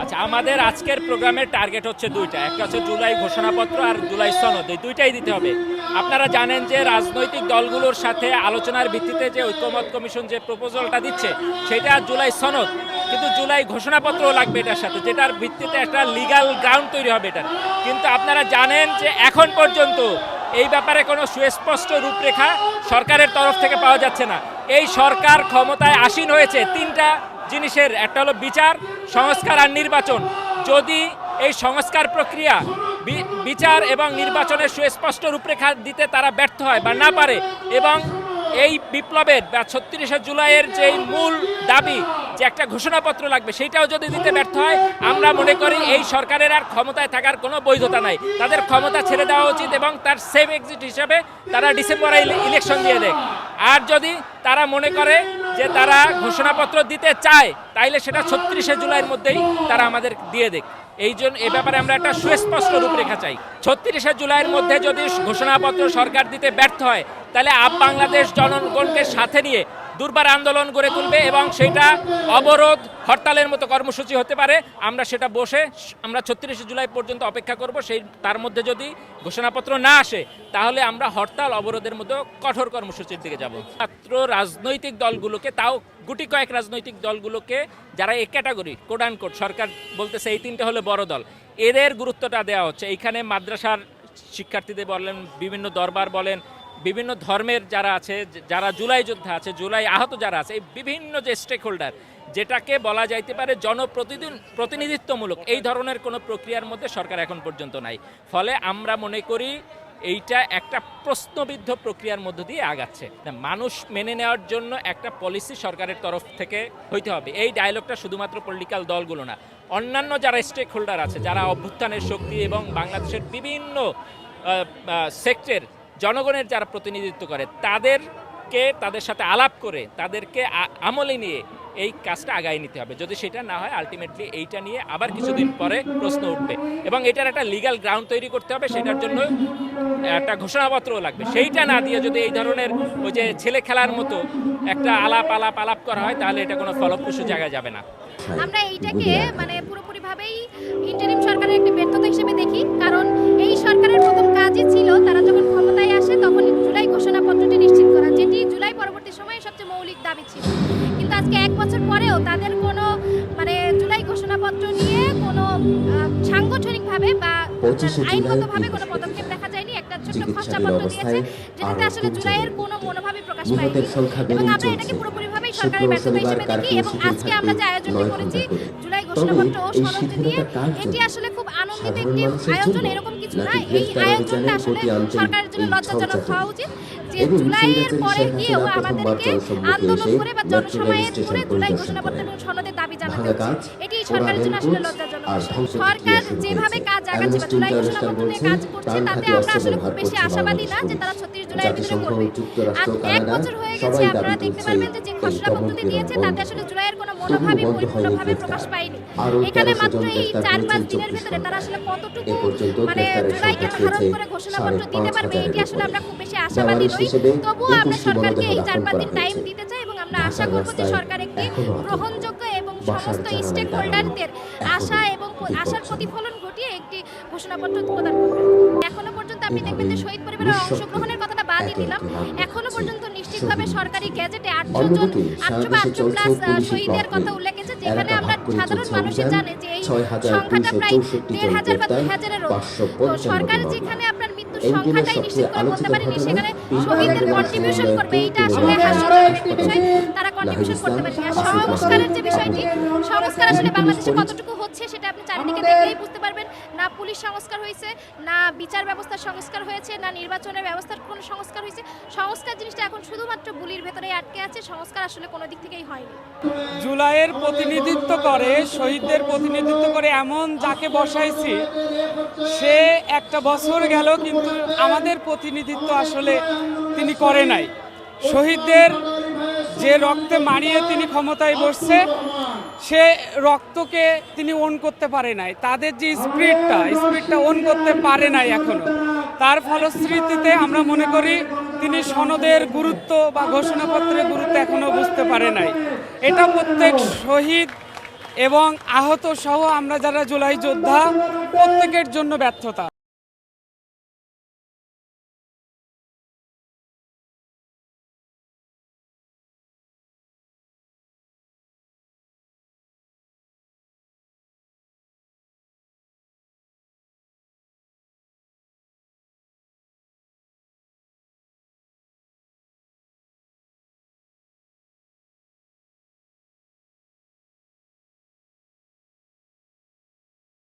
আচ্ছা, আমাদের আজকের প্রোগ্রামের টার্গেট হচ্ছে দুইটা, একটা হচ্ছে জুলাই ঘোষণাপত্র আর জুলাই সনদ, এই দুইটাই দিতে হবে। আপনারা জানেন যে রাজনৈতিক দলগুলোর সাথে আলোচনার ভিত্তিতে যে ঐক্যমত কমিশন যে প্রপোজালটা দিচ্ছে সেটা জুলাই সনদ, কিন্তু জুলাই ঘোষণাপত্রও লাগবে এটার সাথে, যেটার ভিত্তিতে একটা লিগ্যাল গ্রাউন্ড তৈরি হবে এটার। কিন্তু আপনারা জানেন যে এখন পর্যন্ত এই ব্যাপারে কোনো সুস্পষ্ট রূপরেখা সরকারের তরফ থেকে পাওয়া যাচ্ছে না। এই সরকার ক্ষমতায় আসীন হয়েছে তিনটা জিনিসের, একটা হলো বিচার, সংস্কার আর নির্বাচন। যদি এই সংস্কার প্রক্রিয়া, বিচার এবং নির্বাচনের সুস্পষ্ট রূপরেখা দিতে তারা ব্যর্থ হয় বা না পারে, এবং এই বিপ্লবের বা ৩৬শে জুলাইয়ের যে মূল দাবি যে একটা ঘোষণাপত্র লাগবে সেইটাও যদি দিতে ব্যর্থ হয়, আমরা মনে করি এই সরকারের আর ক্ষমতায় থাকার কোনো বৈধতা নাই। তাদের ক্ষমতা ছেড়ে দেওয়া উচিত এবং তার সেফ এক্সিট হিসাবে তারা ডিসেম্বরে ইলেকশন দিয়ে দেয়। আর যদি তারা মনে করে যে তারা ঘোষণাপত্র দিতে চায়, তাইলে সেটা ৩৬শে জুলাইয়ের মধ্যেই তারা আমাদের দিয়ে দেয়। এই জন্য এ ব্যাপারে আমরা একটা সুস্পষ্ট রূপরেখা চাই। ৩৬শে জুলাইয়ের মধ্যে যদি ঘোষণাপত্র সরকার দিতে ব্যর্থ হয়, তাহলে বাংলাদেশ জনগণকে সাথে নিয়ে দুর্বার আন্দোলন গড়ে তুলবে এবং সেটা অবরোধ, হরতালের মতো কর্মসূচি হতে পারে। আমরা সেটা বসে আমরা ৩৬শে জুলাই পর্যন্ত অপেক্ষা করব। তার মধ্যে যদি ঘোষণাপত্র না আসে, তাহলে আমরা হরতাল অবরোধের মধ্যে কঠোর কর্মসূচির দিকে যাব। মাত্র রাজনৈতিক দলগুলোকে, তাও গুটি কয়েক রাজনৈতিক দলগুলোকে, যারা এই ক্যাটাগরি কোড অ্যান্ড কোড সরকার বলতেছে এই তিনটে হলো বড় দল, এদের গুরুত্বটা দেওয়া হচ্ছে। এইখানে মাদ্রাসার শিক্ষার্থীদের বলেন, বিভিন্ন দরবার বলেন, বিভিন্ন ধর্মের যারা আছে, যারা জুলাই যোদ্ধা আছে, জুলাই আহত যারা আছে, এই বিভিন্ন যে স্টেক হোল্ডার, যেটাকে বলা যাইতে পারে প্রতিনিধিত্বমূলক, এই ধরনের কোনো প্রক্রিয়ার মধ্যে সরকার এখন পর্যন্ত নাই। ফলে আমরা মনে করি এইটা একটা প্রশ্নবিদ্ধ প্রক্রিয়ার মধ্য দিয়ে আগাচ্ছে। মানুষ মেনে নেওয়ার জন্য একটা পলিসি সরকারের তরফ থেকে হইতে হবে। এই ডায়লগটা শুধুমাত্র পলিটিক্যাল দলগুলো না, অন্যান্য যারা স্টেক হোল্ডার আছে, যারা অভ্যুত্থানের শক্তি এবং বাংলাদেশের বিভিন্ন সেক্টর জনগণের যারা প্রতিনিধিত্ব করে, তাদের সাথে আলাপ করে তাদেরকে আমলে নিয়ে এই কাজটা আগায় নিতে হবে। যদি সেটা না হয়, আলটিমেটলি এইটা নিয়ে আবার কিছুদিন পরে প্রশ্ন উঠবে এবং এটার একটা লিগ্যাল গ্রাউন্ড তৈরি করতে হবে। সেটার জন্য একটা ঘোষণাপত্রও লাগবে। সেইটা না দিয়ে যদি এই ধরনের ওই যে ছেলে খেলার মতো একটা আলাপ করা হয়, তাহলে এটা কোনো ফলপ্রসূ জায়গায় যাবে না। আমরা এইটাকে পুরোপুরিভাবেই ইন্টারিম সরকারের একটি ব্যর্থতা হিসেবে দেখি। কারণ এই সরকারের প্রথম কাজই ছিল তারা যখন ক্ষমতায় আসে তখন জুলাই ঘোষণাপত্রটি নিশ্চিত করা, যেটি জুলাই পরবর্তী সময়ে সবচেয়ে মৌলিক দাবি ছিল। কিন্তু আজকে 1 বছর পরেও তাদের কোনো জুলাই ঘোষণাপত্র নিয়ে কোনো সাংগঠনিকভাবে বা আইনগতভাবে কোনো পদক্ষেপ দেখা যায়নি। একটা ছোট্ট খসড়াপত্র দিয়েছে, যেটাতে আসলে জুলাইয়ের কোনো মনোভাবই প্রকাশ পায়নি। এবং আমরা এটাকে পুরোপুরিভাবেই সরকারের ব্যর্থতা হিসেবে দেখি। এবং আজকে আমরা যে আয়োজনটি করেছি জুলাই ঘোষণাপত্র ও সনদ নিয়ে, এটি আসলে খুব আনন্দিত একটি আয়োজন, এরকম কিছু না। এই আয়োজনটা আসলে সরকারের জন্য লজ্জাজনক হওয়া উচিত যে জুলাইয়ের পরে গিয়েও আমাদেরকে আন্দোলন করে বা জনসমায়েত করে জুলাই ঘোষণাপত্র এবং সনদের দাবি জানাতে হচ্ছে। এটি সরকারের জন্য আসলে লজ্জাজনক। সরকার যেভাবে কাজ আগাচ্ছে বা জুলাই ঘোষণাপত্র নিয়ে কাজ করছে, তাতে আমরা আসলে খুব বেশি আশাবাদী না যে তারা ৩৬ জুলাইয়ের ভিতরে করবে। আর 1 বছর হয়ে গেছে, আপনারা দেখতে পারবেন যে খসড়াপত্রটি দিয়েছে তাতে আসলে জুলাইয়ের কোনো মনোভাবই পরিপূর্ণভাবে প্রকাশ পায়নি। এখানে মাত্র এই ৪-৫ দিনের ভিতরে তারা আসলে কতটুকু জুলাইকে ধারণ করে ঘোষণাপত্র দিতে পারবে, এটি আসলে আমরা খুব বেশি আশাবাদী নই। তবুও আমরা সরকারকে এই ৪-৫ দিন টাইম দিতে চাই এবং আমরা আশা করব যে সরকার একটি গ্রহণযোগ্য এবং সমস্ত স্টেক হোল্ডারদের আশা এবং আশার প্রতিফলন ঘটিয়ে একটি ঘোষণাপত্র প্রদান করবে। এখনো পর্যন্ত আপনি দেখবেন যে শহীদ পরিবারের অংশগ্রহণের কথাটা বাদই দিলাম, এখনো পর্যন্ত নিশ্চিতভাবে সরকারি গ্যাজেটে ৮০০ প্লাস শহীদের কথা উল্লেখ আছে, যেখানে আমরা সাধারণ মানুষের জানে যে এই সংখ্যাটা প্রায় ১,৫০০ বা ২,০০০-এর। তো সরকার যেখানে আপনার মৃত্যুর সংখ্যাটাই নিশ্চিত করে বলতে পারেনি, সেখানে শহীদদের কন্ট্রিবিউশন করবে, এইটা আসলে হাস্যজনক একটি বিষয়। তারা কন্ট্রিবিউশন করতে পারেনি। আর সংস্কারের যে বিষয়টি, সংস্কার আসলে বাংলাদেশে কতটুকু হচ্ছে সেটা আপনি চারিদিকে দেখলেই বুঝতে পারবেন। না পুলিশ সংস্কার হয়েছে, না বিচার ব্যবস্থার সংস্কার হয়েছে, না নির্বাচনের ব্যবস্থার কোনো সংস্কার হয়েছে। সংস্কার জিনিসটা এখন শুধুমাত্র বুলির ভেতরেই আটকে আছে। সংস্কার আসলে কোনো দিক থেকেই হয়নি। জুলাইয়ের প্রতিনিধিত্ব করে, শহীদদের প্রতিনিধিত্ব করে এমন যাকে বসাইছি, সে 1 বছর গেল কিন্তু আমাদের প্রতিনিধিত্ব আসলে তিনি করে নাই। শহীদদের যে রক্তে মারিয়ে তিনি ক্ষমতায় বসছে, সে রক্তকে তিনি ওন করতে পারে নাই। তাদের যে স্পিরিটটা ওন করতে পারে নাই এখনো। তার ফলশ্রুতিতে আমরা মনে করি তিনি সনদের গুরুত্ব বা ঘোষণাপত্রের গুরুত্ব এখনো বুঝতে পারে নাই। এটা প্রত্যেক শহীদ এবং আহত সহ আমরা যারা জুলাই যোদ্ধা প্রত্যেকের জন্য ব্যর্থতা।